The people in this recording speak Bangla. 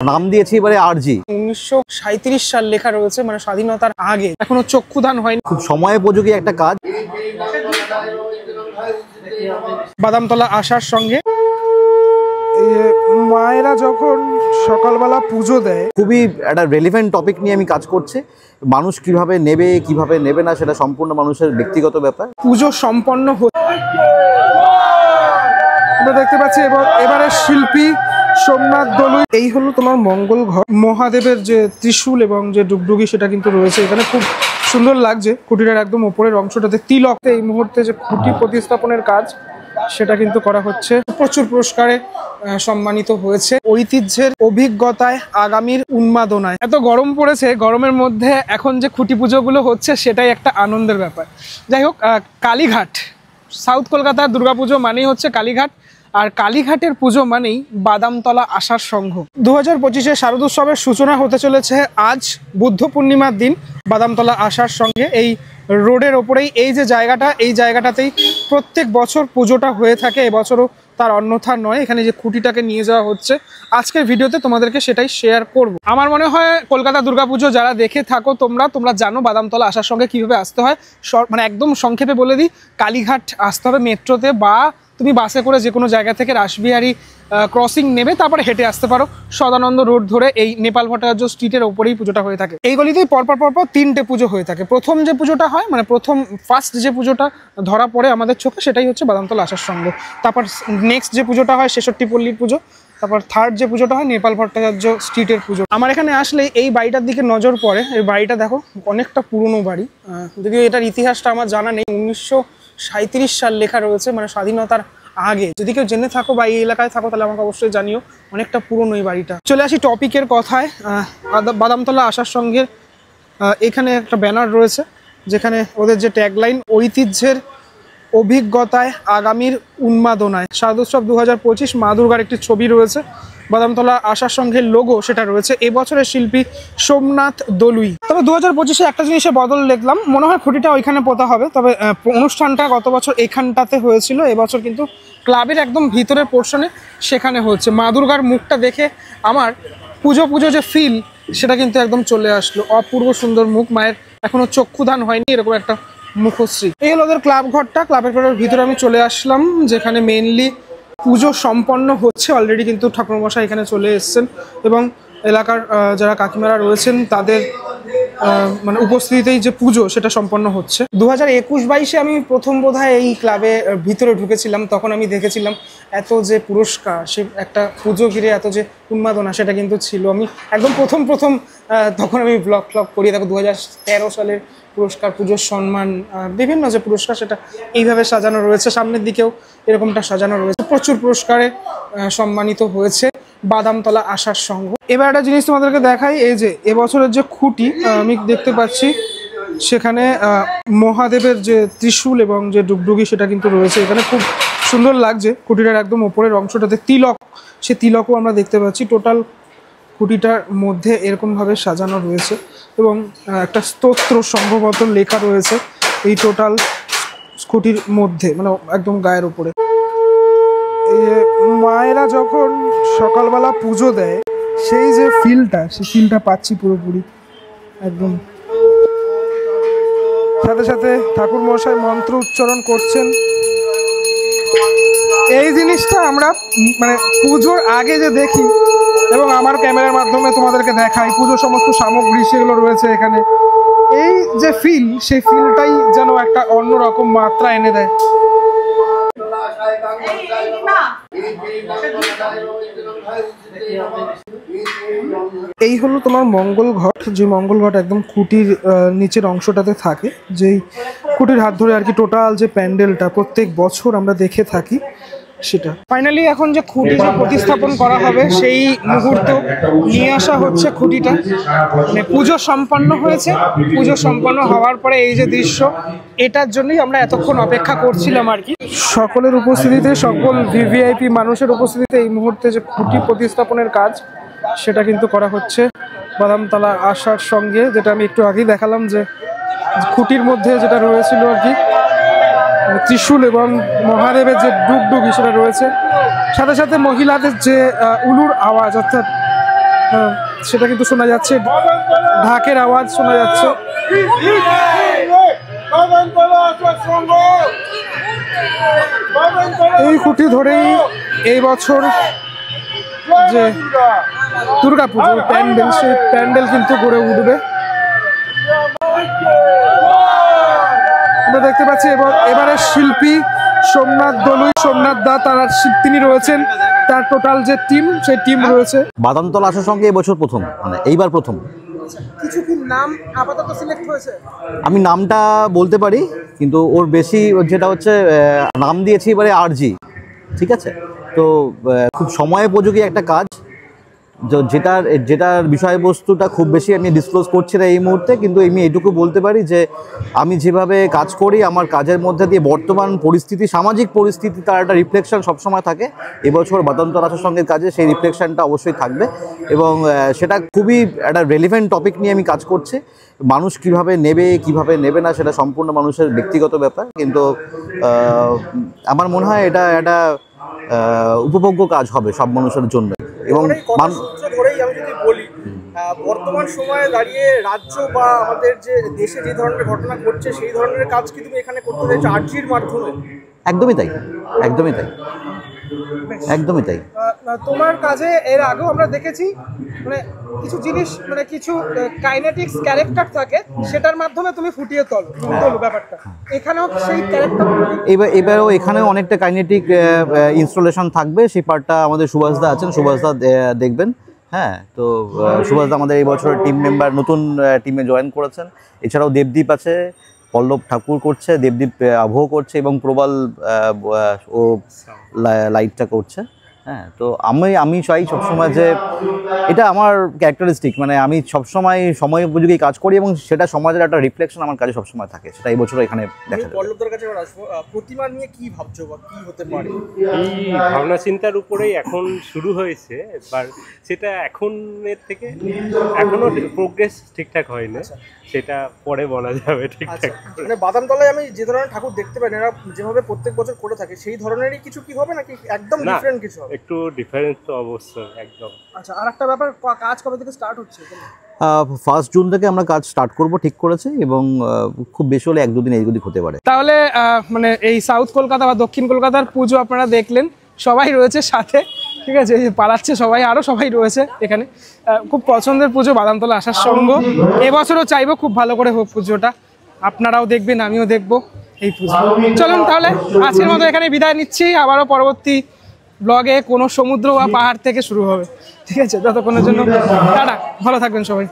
নাম দিয়েছি এবারে আরজি। 1937 সাল লেখা রয়েছে, মানে স্বাধীনতার আগে, এখনো চক্ষুদান হয়নি। খুব সময়োপযোগী একটা কাজ। বাদামতলা আসার সঙ্গে মায়েরা যখন সকালবেলা পুজো দেয়, খুবই একটা রেলিভেন্ট টপিক নিয়ে আমি কাজ করছি। মানুষ কিভাবে নেবে কিভাবে নেবে না সেটা সম্পূর্ণ মানুষের ব্যক্তিগত ব্যাপার। পুজো সম্পন্ন আমরা দেখতে পাচ্ছি এবং এবারে শিল্পী সোমনাথ দলুই। এই হলো তোমার মঙ্গল ঘর, মহাদেবের যে ত্রিশূল এবং যে ডুগডুগি সেটা কিন্তু রয়েছে এখানে, খুব সুন্দর লাগছে। কুটিরের একদম উপরের অংশটাতে তিলক, এই মুহূর্তে যে খুঁটি প্রতিস্থাপনের কাজ সেটা কিন্তু করা হচ্ছে। প্রচুর পুরস্কারে সম্মানিত হয়েছে। ঐতিহ্যের অভিজ্ঞতায়, আগামীর উন্মাদনায়। এত গরম পড়েছে, গরমের মধ্যে এখন যে খুঁটি পুজোগুলো হচ্ছে সেটাই একটা আনন্দের ব্যাপার। যাই হোক, কালীঘাট, সাউথ কলকাতার দুর্গাপুজো মানেই হচ্ছে কালীঘাট, আর কালীঘাটের পুজো মানেই বাদামতলা আসার সংঘ। 2025-এ শারদোৎসবের সূচনা হতে চলেছে আজ বুদ্ধ পূর্ণিমার দিন বাদামতলা আসার সঙ্গে। এই রোডের ওপরেই এই যে জায়গাটা, এই জায়গাটাতেই প্রত্যেক বছর পুজোটা হয়ে থাকে। এবছরও তার অন্যথা নয়। এখানে যে খুঁটিটাকে নিয়ে যাওয়া হচ্ছে, আজকের ভিডিওতে তোমাদেরকে সেটাই শেয়ার করব। আমার মনে হয় কলকাতা দুর্গাপুজো যারা দেখে থাকো তোমরা জানো বাদামতলা আসার সঙ্গে কিভাবে আসতে হয়। মানে একদম সংক্ষেপে বলে দিই, কালীঘাট আসতে হবে মেট্রোতে, বা তুমি বাসে করে যে কোনো জায়গা থেকে রাসবিহারী ক্রসিং নেবে, তারপরে হেঁটে আসতে পারো সদানন্দ রোড ধরে। এই নেপাল ভট্টাচার্য স্ট্রিটের ওপরেই পুজোটা হয়ে থাকে। এই গলিতেই পরপর 3টে পুজো হয়ে থাকে। প্রথম যে পুজোটা হয়, মানে ফার্স্ট যে পুজোটা ধরা পড়ে আমাদের চোখে, সেটাই হচ্ছে বাদামতলা আসার সংঘ। তারপর নেক্সট যে পুজোটা হয় 66 পল্লীর পুজো। তারপর থার্ড যে পুজোটা হয় নেপাল ভট্টাচার্য স্ট্রিটের পুজো। আমার এখানে আসলে এই বাড়িটার দিকে নজর পড়ে। এই বাড়িটা দেখো, অনেকটা পুরনো বাড়ি, যদিও এটার ইতিহাসটা আমার জানা নেই। 1937 সাল লেখা রয়েছে, মানে স্বাধীনতার আগে। যদি কেউ জেনে থাকো বা এই এলাকায় থাকো তাহলে আমাকে অবশ্যই জানিও। অনেকটা পুরনো এই বাড়িটা। চলে আসি টপিকের কথায়। বাদামতলা আসার সঙ্গে এখানে একটা ব্যানার রয়েছে, যেখানে ওদের যে ট্যাগলাইন, ঐতিহ্যের অভিজ্ঞতায়, আগামীর উন্মাদনায়। শারদোৎসব 2025, মা দুর্গার একটি ছবি রয়েছে। বাদামতলা আসার সঙ্গে লোগো সেটা রয়েছে। এবছরের শিল্পী সোমনাথ দলুই। তবে 2025-এ একটা জিনিসে বদল দেখলাম, মনে হয় খুঁটিটা ওইখানে পোতা হবে। তবে অনুষ্ঠানটা গত বছর এখানটাতে হয়েছিল, এবছর কিন্তু ক্লাবের একদম ভিতরের পোর্শনে সেখানে হচ্ছে। মা দুর্গার মুখটা দেখে আমার পুজো যে ফিল সেটা কিন্তু একদম চলে আসলো। অপূর্ব সুন্দর মুখ মায়ের, এখনো চক্ষুদান হয়নি, এরকম একটা মুখশ্রী। এই হলো ওদের ক্লাব ঘরটা। ক্লাবের ঘরের ভিতরে আমি চলে আসলাম, যেখানে মেইনলি পুজো সম্পন্ন হচ্ছে অলরেডি। কিন্তু ঠাকুরমশাই এখানে চলে এসেছেন এবং এলাকার যারা কাকিমারা রয়েছেন তাদের মানে উপস্থিতিতেই যে পুজো সেটা সম্পন্ন হচ্ছে। 2021-22-এ আমি প্রথম বোধহয় এই ক্লাবে ভিতরে ঢুকেছিলাম। তখন আমি দেখেছিলাম এত যে পুরস্কার, সে একটা পুজো ঘিরে এত যে উন্মাদনা, সেটা কিন্তু ছিল। আমি একদম প্রথম তখন আমি ব্লগ করি। দেখো 2013 সালের পুরস্কার, পুজোর সম্মান, বিভিন্ন যে পুরস্কার সেটা এইভাবে সাজানো রয়েছে। সামনের দিকেও এরকমটা সাজানো রয়েছে। প্রচুর পুরস্কারে সম্মানিত হয়েছে বাদামতলা আসার সংঘ। এবার একটা জিনিস তোমাদেরকে দেখাই, এই যে এবছরের যে খুঁটি আমি দেখতে পাচ্ছি, সেখানে মহাদেবের যে ত্রিশূল এবং যে ডুগডুগি সেটা কিন্তু রয়েছে এখানে, খুব সুন্দর লাগছে। খুঁটিটার একদম উপরের অংশটাতে তিলক, সে তিলকও আমরা দেখতে পাচ্ছি। টোটাল খুঁটিটার মধ্যে এরকমভাবে সাজানো রয়েছে এবং একটা স্তোত্র সম্ভবত লেখা রয়েছে এই টোটাল খুঁটির মধ্যে, মানে একদম গায়ের উপরে। এই যে মায়েরা যখন সকালবেলা পুজো দেয়, সেই যে ফিলটা পাচ্ছি পুরোপুরি একদম। সাথে সাথে ঠাকুর মশাই মন্ত্র উচ্চারণ করছেন। এই জিনিসটা আমরা মানে পুজোর আগে যে দেখি এবং আমার ক্যামেরার মাধ্যমে তোমাদেরকে দেখাই, পুজোর সমস্ত সামগ্রী সেগুলো রয়েছে এখানে, এই যে ফিল, সেই ফিলটাই যেন একটা অন্যরকম মাত্রা এনে দেয়। এই হলো তোমার মঙ্গল ঘট, যে মঙ্গল ঘট একদম খুঁটির নিচের অংশটাতে থাকে। যেই খুঁটির হাত ধরে আর কি টোটাল যে প্যান্ডেলটা প্রত্যেক বছর আমরা দেখে থাকি, সেটা ফাইনালি এখন যে খুঁটি যে প্রতিস্থাপন করা হবে সেই মুহূর্ত নিয়ে আসা হচ্ছে খুঁটিটা। মানে পুজো সম্পন্ন হয়েছে, পুজো সম্পন্ন হওয়ার পরে এই যে দৃশ্য, এটার জন্যই আমরা এতক্ষণ অপেক্ষা করছিলাম আর কি। সকলের উপস্থিতিতে, সকল ভিভিআইপি মানুষের উপস্থিতিতে এই মুহূর্তে যে খুঁটি প্রতিস্থাপনের কাজ সেটা কিন্তু করা হচ্ছে বাদামতলা আসার সঙ্গে। যেটা আমি একটু আগেই দেখালাম, যে খুঁটির মধ্যে যেটা রয়েছিল আর কি ত্রিশূল এবং মহাদেবের যে ডুগডুগি সেটা রয়েছে। সাথে সাথে মহিলাদের যে উলুর আওয়াজ, অর্থাৎ সেটা কিন্তু শোনা যাচ্ছে, ঢাকের আওয়াজ শোনা যাচ্ছে। এই খুঁটি ধরেই এই বছর যে দুর্গাপুজোর প্যান্ডেল, সেই প্যান্ডেল কিন্তু গড়ে উঠবে। আমরা দেখতে পাচ্ছি এবারের শিল্পী সোমনাথ দলুই, সোমনাথ দা, তারা তিনি রয়েছেন, তার টোটাল যে টিম, সেই টিম রয়েছে। বাদামতলা আসার সঙ্গে এবছর প্রথম, মানে এইবার প্রথম। কিছু কি নাম আপাতত সিলেক্ট হয়েছে? আমি নামটা বলতে পারি, কিন্তু ওর বেশি যেটা হচ্ছে নাম দিয়েছি এবারে আরজি, ঠিক আছে? তো খুব সময়োপযোগী একটা কাজ, যেটার বিষয়বস্তুটা খুব বেশি আমি ডিসক্লোজ করছি না এই মুহূর্তে, কিন্তু আমি এটুকু বলতে পারি যে আমি যেভাবে কাজ করি, আমার কাজের মধ্যে দিয়ে বর্তমান পরিস্থিতি, সামাজিক পরিস্থিতি, তার একটা রিফ্লেকশন সবসময় থাকে। এবছর বাদামতলা আসার সঙ্গে কাজে সেই রিফ্লেকশনটা অবশ্যই থাকবে, এবং সেটা খুবই একটা রেলিভেন্ট টপিক নিয়ে আমি কাজ করছি। মানুষ কিভাবে নেবে না সেটা সম্পূর্ণ মানুষের ব্যক্তিগত ব্যাপার, কিন্তু আমার মনে হয় এটা একটা উপভোগ্য কাজ হবে সব মানুষের জন্য। এবং ধরেই আমি যদি বলি, বর্তমান সময়ে দাঁড়িয়ে রাজ্য বা আমাদের যে দেশে যে ধরনের ঘটনা ঘটছে, সেই ধরনের কাজ কি তুমি এখানে করতে চাইছো আরজির মাধ্যমে? একদমই তাই, একদমই তাই, একদমই তাই। তোমার কাজে এর আগেও আমরা দেখেছি, মানে কিছু জিনিস, মানে কিছু কাইনেটিক্স ক্যারেক্টার থাকে, সেটার মাধ্যমে তুমি ফুটিয়ে তোলো ব্যাপারটা। এখানেও সেই ক্যারেক্টার, এবারও এখানেও অনেকটা কাইনেটিক ইনস্টলেশন থাকবে। সেই পার্টটা আমাদের সুভাষদা আছেন, সুভাষদা দেখবেন। হ্যাঁ, তো সুভাষদা আমাদের এই বছরের টিম মেম্বার, নতুন টিমে জয়েন করেছেন। এছাড়াও দেবদীপ আছে, পল্লব ঠাকুর করছে, দেবদীপ আবহ করছে, এবং প্রবাল ও লাইটটা করছে। হ্যাঁ, তো আমি চাই সবসময় যে এটা আমার ক্যারেক্টারিস্টিক, মানে আমি সবসময় সময় উপযোগী কাজ করি, এবং সেটা সমাজের একটা রিফ্লেকশন আমার কাজে সবসময় থাকে। সেটা এই বছর এখানে দেখা যায়। পল্লবদার কাছে আসবো, প্রতিমা নিয়ে কি ভাবছো বা কি হতে পারে? এই ভাবনা চিন্তার উপরেই এখন শুরু হয়েছে, এবার সেটা এখনের থেকে এখনো প্রোগ্রেস ঠিকঠাক হয়নি, সেটা পরে বলা যাবে ঠিকঠাক। মানে বাদামতলায় আমি যে ধরনের ঠাকুর দেখতে পাই, এরা যেভাবে প্রত্যেক বছর করে থাকে, সেই ধরনেরই কিছু কি হবে নাকি একদম ডিফারেন্ট কিছু হবে? একটু ডিফারেন্স তো অবশ্যই, একদম। আচ্ছা, আর একটা ব্যাপার, কাজ কবে থেকে স্টার্ট হচ্ছে? 1 জুন থেকে আমরা কাজ স্টার্ট করব ঠিক করেছে, এবং খুব বেশি হলে 1-2 দিন এদিক হতে পারে। তাহলে মানে এই সাউথ কলকাতা বা দক্ষিণ কলকাতার পুজো আপনারা দেখলেন, সবাই রয়েছে সাথে, ঠিক আছে? এই যে পালাচ্ছে সবাই, আরও সবাই রয়েছে এখানে। খুব পছন্দের পুজো বাদামতলা আসার সঙ্গ। এবছরও চাইবো খুব ভালো করে হোক পুজোটা, আপনারাও দেখবেন, আমিও দেখবো এই পুজো। চলুন তাহলে আজকের মতো এখানে বিদায় নিচ্ছি, আবারও পরবর্তী ব্লগে কোনো সমুদ্র বা পাহাড় থেকে শুরু হবে, ঠিক আছে? ততক্ষণের জন্য টাটা, ভালো থাকবেন সবাই।